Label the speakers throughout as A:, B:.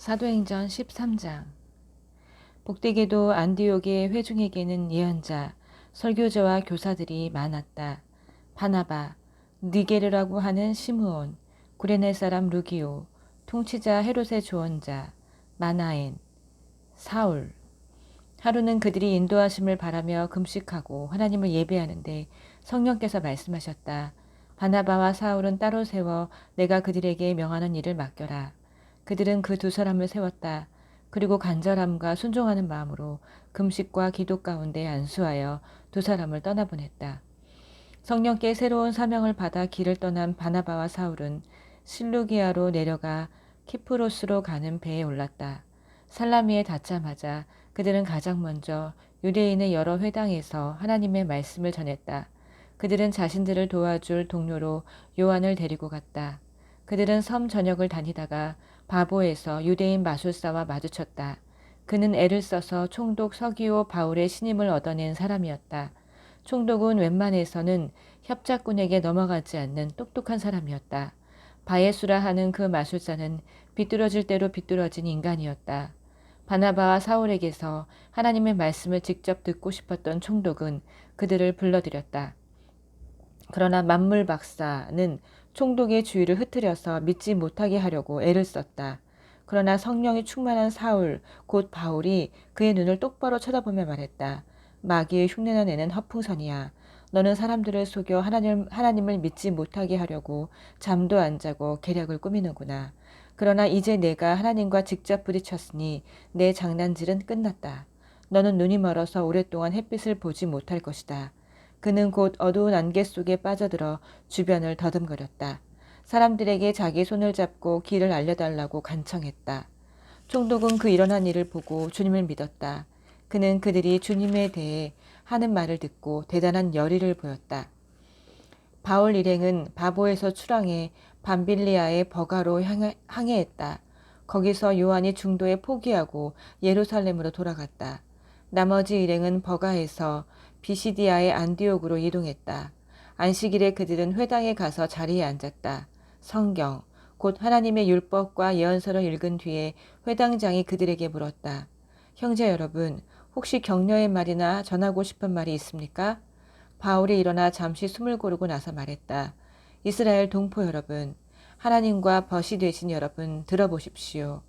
A: 사도행전 13장. 복되게도 안디옥의 회중에게는 예언자, 설교자와 교사들이 많았다. 바나바, 니게르라고 하는 시므온, 구레네 사람 루기오, 통치자 헤롯의 조언자, 마나엔, 사울. 하루는 그들이 인도하심을 바라며 금식하고 하나님을 예배하는데 성령께서 말씀하셨다. 바나바와 사울은 따로 세워 내가 그들에게 명하는 일을 맡겨라. 그들은 그 두 사람을 세웠다. 그리고 간절함과 순종하는 마음으로 금식과 기도 가운데 안수하여 두 사람을 떠나보냈다. 성령께 새로운 사명을 받아 길을 떠난 바나바와 사울은 실루기아로 내려가 키프로스로 가는 배에 올랐다. 살라미에 닿자마자 그들은 가장 먼저 유대인의 여러 회당에서 하나님의 말씀을 전했다. 그들은 자신들을 도와줄 동료로 요한을 데리고 갔다. 그들은 섬 전역을 다니다가 바보에서 유대인 마술사와 마주쳤다. 그는 애를 써서 총독 서기오 바울의 신임을 얻어낸 사람이었다. 총독은 웬만해서는 협작꾼에게 넘어가지 않는 똑똑한 사람이었다. 바예수라 하는 그 마술사는 비뚤어질 대로 비뚤어진 인간이었다. 바나바와 사울에게서 하나님의 말씀을 직접 듣고 싶었던 총독은 그들을 불러들였다. 그러나 만물 박사는 총독의 주의를 흐트려서 믿지 못하게 하려고 애를 썼다. 그러나 성령이 충만한 사울, 곧 바울이 그의 눈을 똑바로 쳐다보며 말했다. 마귀의 흉내난 애는 허풍선이야. 너는 사람들을 속여 하나님을 믿지 못하게 하려고 잠도 안 자고 계략을 꾸미는구나. 그러나 이제 내가 하나님과 직접 부딪혔으니 내 장난질은 끝났다. 너는 눈이 멀어서 오랫동안 햇빛을 보지 못할 것이다. 그는 곧 어두운 안개 속에 빠져들어 주변을 더듬거렸다. 사람들에게 자기 손을 잡고 길을 알려달라고 간청했다. 총독은 그 일어난 일을 보고 주님을 믿었다. 그는 그들이 주님에 대해 하는 말을 듣고 대단한 열의를 보였다. 바울 일행은 바보에서 출항해 밤빌리아의 버가로 항해했다. 거기서 요한이 중도에 포기하고 예루살렘으로 돌아갔다. 나머지 일행은 버가에서 비시디아의 안디옥으로 이동했다. 안식일에 그들은 회당에 가서 자리에 앉았다. 성경, 곧 하나님의 율법과 예언서를 읽은 뒤에 회당장이 그들에게 물었다. 형제 여러분, 혹시 격려의 말이나 전하고 싶은 말이 있습니까? 바울이 일어나 잠시 숨을 고르고 나서 말했다. 이스라엘 동포 여러분, 하나님과 벗이 되신 여러분 들어보십시오.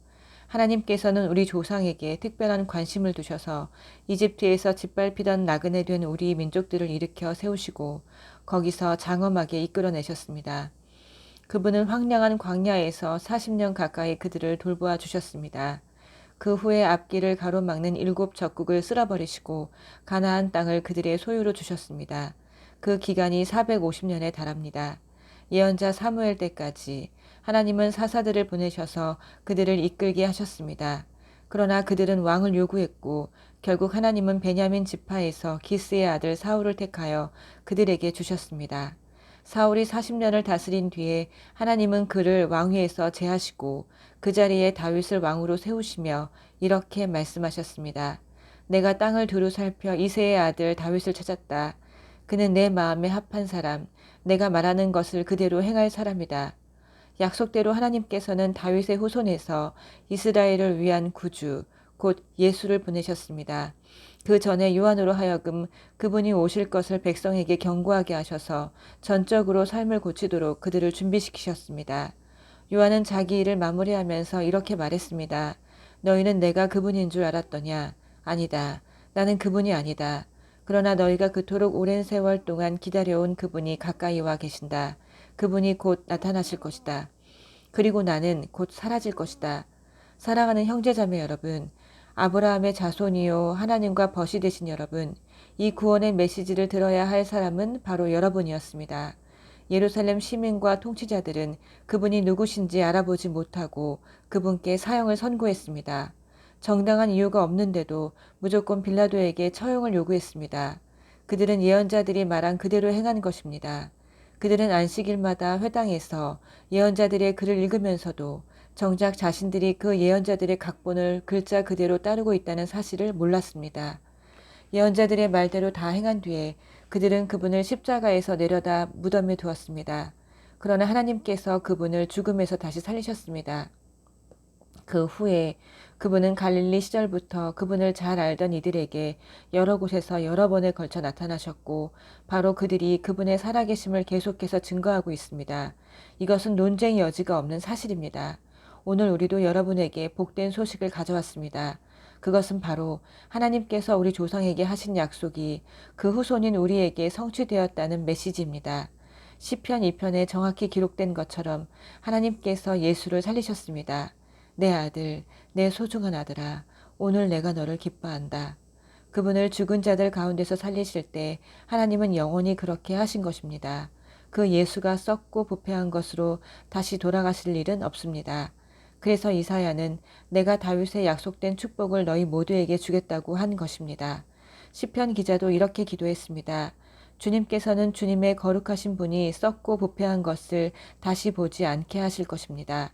A: 하나님께서는 우리 조상에게 특별한 관심을 두셔서 이집트에서 짓밟히던 나그네 된 우리 민족들을 일으켜 세우시고 거기서 장엄하게 이끌어내셨습니다. 그분은 황량한 광야에서 40년 가까이 그들을 돌보아 주셨습니다. 그 후에 앞길을 가로막는 7 적국을 쓸어버리시고 가나안 땅을 그들의 소유로 주셨습니다. 그 기간이 450년에 달합니다. 예언자 사무엘 때까지 하나님은 사사들을 보내셔서 그들을 이끌게 하셨습니다. 그러나 그들은 왕을 요구했고 결국 하나님은 베냐민 지파에서 기스의 아들 사울을 택하여 그들에게 주셨습니다. 사울이 40년을 다스린 뒤에 하나님은 그를 왕위에서 제하시고 그 자리에 다윗을 왕으로 세우시며 이렇게 말씀하셨습니다. 내가 땅을 두루 살펴 이새의 아들 다윗을 찾았다. 그는 내 마음에 합한 사람, 내가 말하는 것을 그대로 행할 사람이다. 약속대로 하나님께서는 다윗의 후손에서 이스라엘을 위한 구주, 곧 예수를 보내셨습니다. 그 전에 요한으로 하여금 그분이 오실 것을 백성에게 경고하게 하셔서 전적으로 삶을 고치도록 그들을 준비시키셨습니다. 요한은 자기 일을 마무리하면서 이렇게 말했습니다. 너희는 내가 그분인 줄 알았더냐? 아니다. 나는 그분이 아니다. 그러나 너희가 그토록 오랜 세월 동안 기다려온 그분이 가까이 와 계신다. 그분이 곧 나타나실 것이다. 그리고 나는 곧 사라질 것이다. 사랑하는 형제자매 여러분, 아브라함의 자손이요 하나님과 벗이 되신 여러분, 이 구원의 메시지를 들어야 할 사람은 바로 여러분이었습니다. 예루살렘 시민과 통치자들은 그분이 누구신지 알아보지 못하고 그분께 사형을 선고했습니다. 정당한 이유가 없는데도 무조건 빌라도에게 처형을 요구했습니다. 그들은 예언자들이 말한 그대로 행한 것입니다. 그들은 안식일마다 회당에서 예언자들의 글을 읽으면서도 정작 자신들이 그 예언자들의 각본을 글자 그대로 따르고 있다는 사실을 몰랐습니다. 예언자들의 말대로 다 행한 뒤에 그들은 그분을 십자가에서 내려다 무덤에 두었습니다. 그러나 하나님께서 그분을 죽음에서 다시 살리셨습니다. 그 후에 그분은 갈릴리 시절부터 그분을 잘 알던 이들에게 여러 곳에서 여러 번에 걸쳐 나타나셨고 바로 그들이 그분의 살아계심을 계속해서 증거하고 있습니다. 이것은 논쟁의 여지가 없는 사실입니다. 오늘 우리도 여러분에게 복된 소식을 가져왔습니다. 그것은 바로 하나님께서 우리 조상에게 하신 약속이 그 후손인 우리에게 성취되었다는 메시지입니다. 시편 2편에 정확히 기록된 것처럼 하나님께서 예수를 살리셨습니다. 내 아들, 내 소중한 아들아, 오늘 내가 너를 기뻐한다. 그분을 죽은 자들 가운데서 살리실 때 하나님은 영원히 그렇게 하신 것입니다. 그 예수가 썩고 부패한 것으로 다시 돌아가실 일은 없습니다. 그래서 이사야는 내가 다윗의 약속된 축복을 너희 모두에게 주겠다고 한 것입니다. 시편 기자도 이렇게 기도했습니다. 주님께서는 주님의 거룩하신 분이 썩고 부패한 것을 다시 보지 않게 하실 것입니다.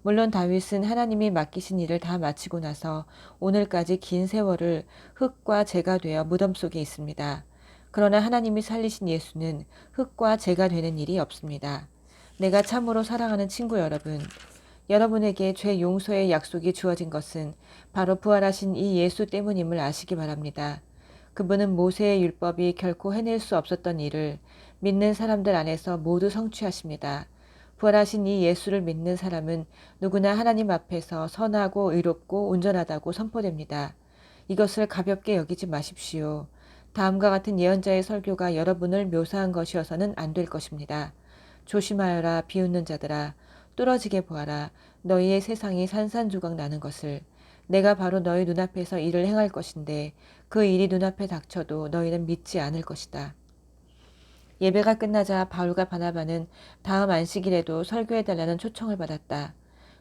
A: 물론 다윗은 하나님이 맡기신 일을 다 마치고 나서 오늘까지 긴 세월을 흙과 재가 되어 무덤 속에 있습니다. 그러나 하나님이 살리신 예수는 흙과 재가 되는 일이 없습니다. 내가 참으로 사랑하는 친구 여러분, 여러분에게 죄 용서의 약속이 주어진 것은 바로 부활하신 이 예수 때문임을 아시기 바랍니다. 그분은 모세의 율법이 결코 해낼 수 없었던 일을 믿는 사람들 안에서 모두 성취하십니다. 부활하신 이 예수를 믿는 사람은 누구나 하나님 앞에서 선하고 의롭고 온전하다고 선포됩니다. 이것을 가볍게 여기지 마십시오. 다음과 같은 예언자의 설교가 여러분을 묘사한 것이어서는 안 될 것입니다. 조심하여라 비웃는 자들아, 뚫어지게 보아라 너희의 세상이 산산조각 나는 것을. 내가 바로 너희 눈앞에서 일을 행할 것인데 그 일이 눈앞에 닥쳐도 너희는 믿지 않을 것이다. 예배가 끝나자 바울과 바나바는 다음 안식일에도 설교해달라는 초청을 받았다.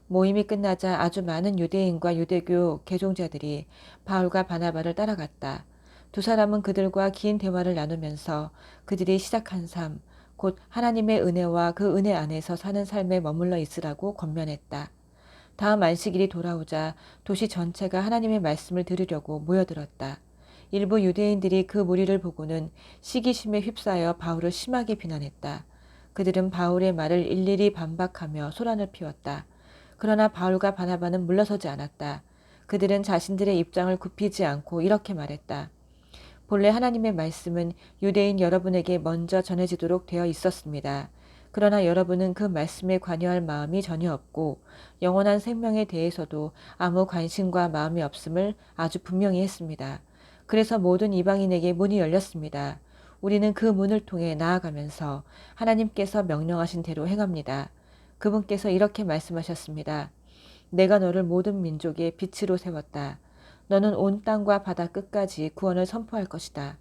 A: 모임이 끝나자 아주 많은 유대인과 유대교 개종자들이 바울과 바나바를 따라갔다. 두 사람은 그들과 긴 대화를 나누면서 그들이 시작한 삶, 곧 하나님의 은혜와 그 은혜 안에서 사는 삶에 머물러 있으라고 권면했다. 다음 안식일이 돌아오자 도시 전체가 하나님의 말씀을 들으려고 모여들었다. 일부 유대인들이 그 무리를 보고는 시기심에 휩싸여 바울을 심하게 비난했다. 그들은 바울의 말을 일일이 반박하며 소란을 피웠다. 그러나 바울과 바나바는 물러서지 않았다. 그들은 자신들의 입장을 굽히지 않고 이렇게 말했다. 본래 하나님의 말씀은 유대인 여러분에게 먼저 전해지도록 되어 있었습니다. 그러나 여러분은 그 말씀에 관여할 마음이 전혀 없고 영원한 생명에 대해서도 아무 관심과 마음이 없음을 아주 분명히 했습니다. 그래서 모든 이방인에게 문이 열렸습니다. 우리는 그 문을 통해 나아가면서 하나님께서 명령하신 대로 행합니다. 그분께서 이렇게 말씀하셨습니다. 내가 너를 모든 민족의 빛으로 세웠다. 너는 온 땅과 바다 끝까지 구원을 선포할 것이다.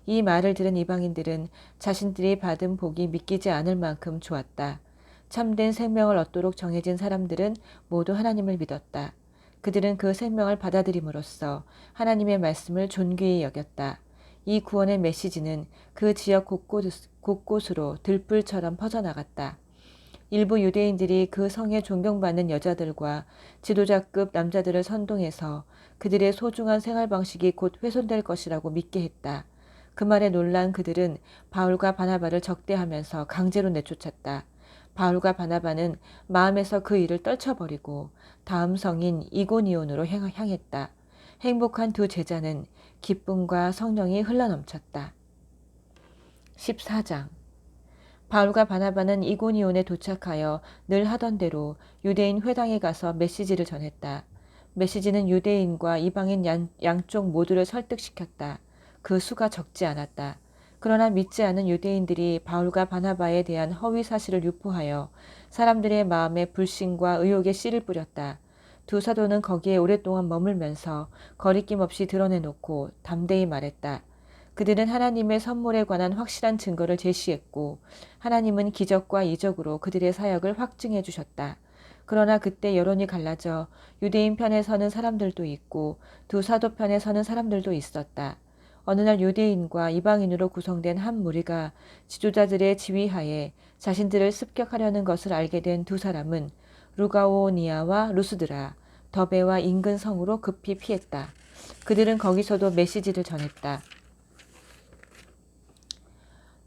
A: 이 말을 들은 이방인들은 자신들이 받은 복이 믿기지 않을 만큼 좋았다. 참된 생명을 얻도록 정해진 사람들은 모두 하나님을 믿었다. 그들은 그 생명을 받아들임으로써 하나님의 말씀을 존귀히 여겼다. 이 구원의 메시지는 그 지역 곳곳으로 들불처럼 퍼져나갔다. 일부 유대인들이 그 성에 존경받는 여자들과 지도자급 남자들을 선동해서 그들의 소중한 생활 방식이 곧 훼손될 것이라고 믿게 했다. 그 말에 놀란 그들은 바울과 바나바를 적대하면서 강제로 내쫓았다. 바울과 바나바는 마음에서 그 일을 떨쳐버리고 다음 성인 이고니온으로 향했다. 행복한 두 제자는 기쁨과 성령이 흘러넘쳤다. 14장 바울과 바나바는 이고니온에 도착하여 늘 하던 대로 유대인 회당에 가서 메시지를 전했다. 메시지는 유대인과 이방인 양쪽 모두를 설득시켰다. 그 수가 적지 않았다. 그러나 믿지 않은 유대인들이 바울과 바나바에 대한 허위 사실을 유포하여 사람들의 마음에 불신과 의혹의 씨를 뿌렸다. 두 사도는 거기에 오랫동안 머물면서 거리낌 없이 드러내놓고 담대히 말했다. 그들은 하나님의 선물에 관한 확실한 증거를 제시했고 하나님은 기적과 이적으로 그들의 사역을 확증해 주셨다. 그러나 그때 여론이 갈라져 유대인 편에 서는 사람들도 있고 두 사도 편에 서는 사람들도 있었다. 어느 날 유대인과 이방인으로 구성된 한 무리가 지도자들의 지휘하에 자신들을 습격하려는 것을 알게 된 두 사람은 루가오니아와 루스드라, 더베와 인근 성으로 급히 피했다. 그들은 거기서도 메시지를 전했다.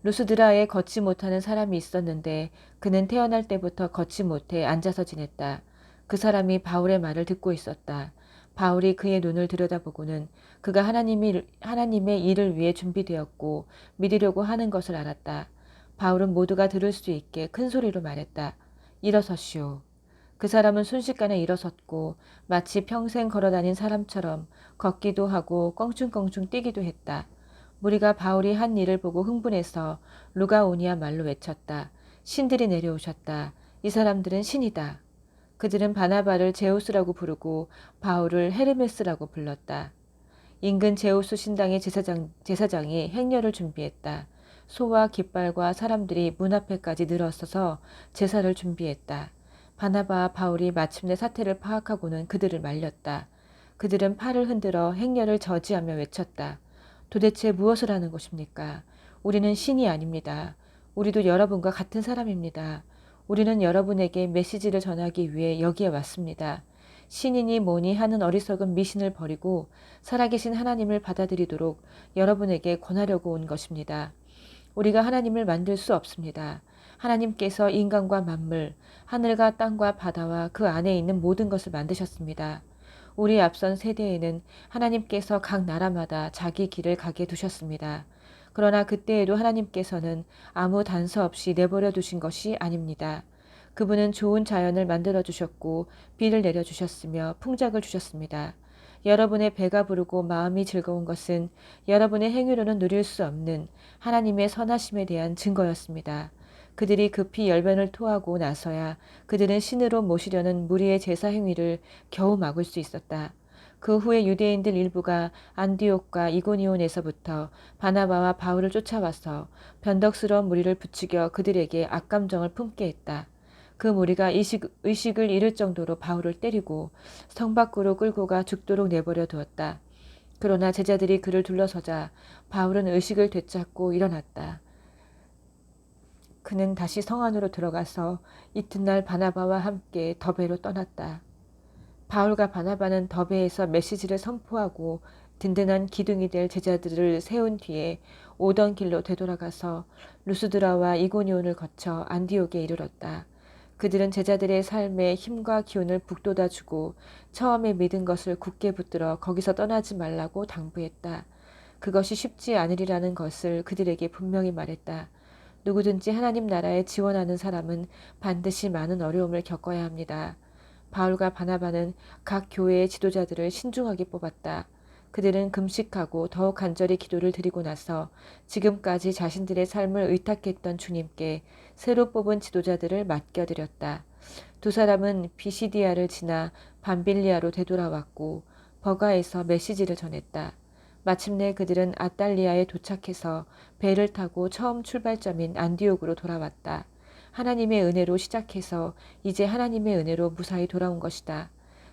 A: 루스드라에 걷지 못하는 사람이 있었는데 그는 태어날 때부터 걷지 못해 앉아서 지냈다. 그 사람이 바울의 말을 듣고 있었다. 바울이 그의 눈을 들여다보고는 그가 하나님의 일을 위해 준비되었고 믿으려고 하는 것을 알았다. 바울은 모두가 들을 수 있게 큰 소리로 말했다. 일어서시오. 그 사람은 순식간에 일어섰고 마치 평생 걸어다닌 사람처럼 걷기도 하고 껑충껑충 뛰기도 했다. 무리가 바울이 한 일을 보고 흥분해서 루가오니아 말로 외쳤다. 신들이 내려오셨다. 이 사람들은 신이다. 그들은 바나바를 제우스라고 부르고 바울을 헤르메스라고 불렀다. 인근 제우스 신당의 제사장이 행렬을 준비했다. 소와 깃발과 사람들이 문 앞에까지 늘어서서 제사를 준비했다. 바나바와 바울이 마침내 사태를 파악하고는 그들을 말렸다. 그들은 팔을 흔들어 행렬을 저지하며 외쳤다. 도대체 무엇을 하는 것입니까? 우리는 신이 아닙니다. 우리도 여러분과 같은 사람입니다. 우리는 여러분에게 메시지를 전하기 위해 여기에 왔습니다. 신이니 뭐니 하는 어리석은 미신을 버리고 살아계신 하나님을 받아들이도록 여러분에게 권하려고 온 것입니다. 우리가 하나님을 만들 수 없습니다. 하나님께서 인간과 만물, 하늘과 땅과 바다와 그 안에 있는 모든 것을 만드셨습니다. 우리 앞선 세대에는 하나님께서 각 나라마다 자기 길을 가게 두셨습니다. 그러나 그때에도 하나님께서는 아무 단서 없이 내버려 두신 것이 아닙니다. 그분은 좋은 자연을 만들어 주셨고 비를 내려 주셨으며 풍작을 주셨습니다. 여러분의 배가 부르고 마음이 즐거운 것은 여러분의 행위로는 누릴 수 없는 하나님의 선하심에 대한 증거였습니다. 그들이 급히 열변을 토하고 나서야 그들은 신으로 모시려는 무리의 제사 행위를 겨우 막을 수 있었다. 그 후에 유대인들 일부가 안디옥과 이고니온에서부터 바나바와 바울을 쫓아와서 변덕스러운 무리를 부추겨 그들에게 악감정을 품게 했다. 그 무리가 의식을 잃을 정도로 바울을 때리고 성 밖으로 끌고 가 죽도록 내버려 두었다. 그러나 제자들이 그를 둘러서자 바울은 의식을 되찾고 일어났다. 그는 다시 성 안으로 들어가서 이튿날 바나바와 함께 더베로 떠났다. 바울과 바나바는 더베에서 메시지를 선포하고 든든한 기둥이 될 제자들을 세운 뒤에 오던 길로 되돌아가서 루스드라와 이고니온을 거쳐 안디옥에 이르렀다. 그들은 제자들의 삶에 힘과 기운을 북돋아주고 처음에 믿은 것을 굳게 붙들어 거기서 떠나지 말라고 당부했다. 그것이 쉽지 않으리라는 것을 그들에게 분명히 말했다. 누구든지 하나님 나라에 지원하는 사람은 반드시 많은 어려움을 겪어야 합니다. 바울과 바나바는 각 교회의 지도자들을 신중하게 뽑았다. 그들은 금식하고 더욱 간절히 기도를 드리고 나서 지금까지 자신들의 삶을 의탁했던 주님께 새로 뽑은 지도자들을 맡겨드렸다. 두 사람은 비시디아를 지나 밤빌리아로 되돌아왔고 버가에서 메시지를 전했다. 마침내 그들은 아탈리아에 도착해서 배를 타고 처음 출발점인 안디옥으로 돌아왔다. 하나님의 은혜로 시작해서 이제 하나님의 은혜로 무사히 돌아온 것이다.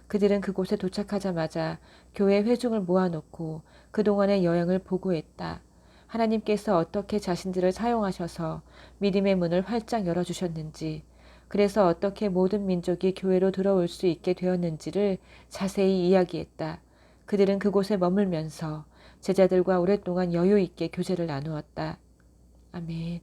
A: 그들은 그곳에 도착하자마자 교회 회중을 모아놓고 그동안의 여행을 보고했다. 하나님께서 어떻게 자신들을 사용하셔서 믿음의 문을 활짝 열어주셨는지, 그래서 어떻게 모든 민족이 교회로 들어올 수 있게 되었는지를 자세히 이야기했다. 그들은 그곳에 머물면서 제자들과 오랫동안 여유 있게 교제를 나누었다. 아멘.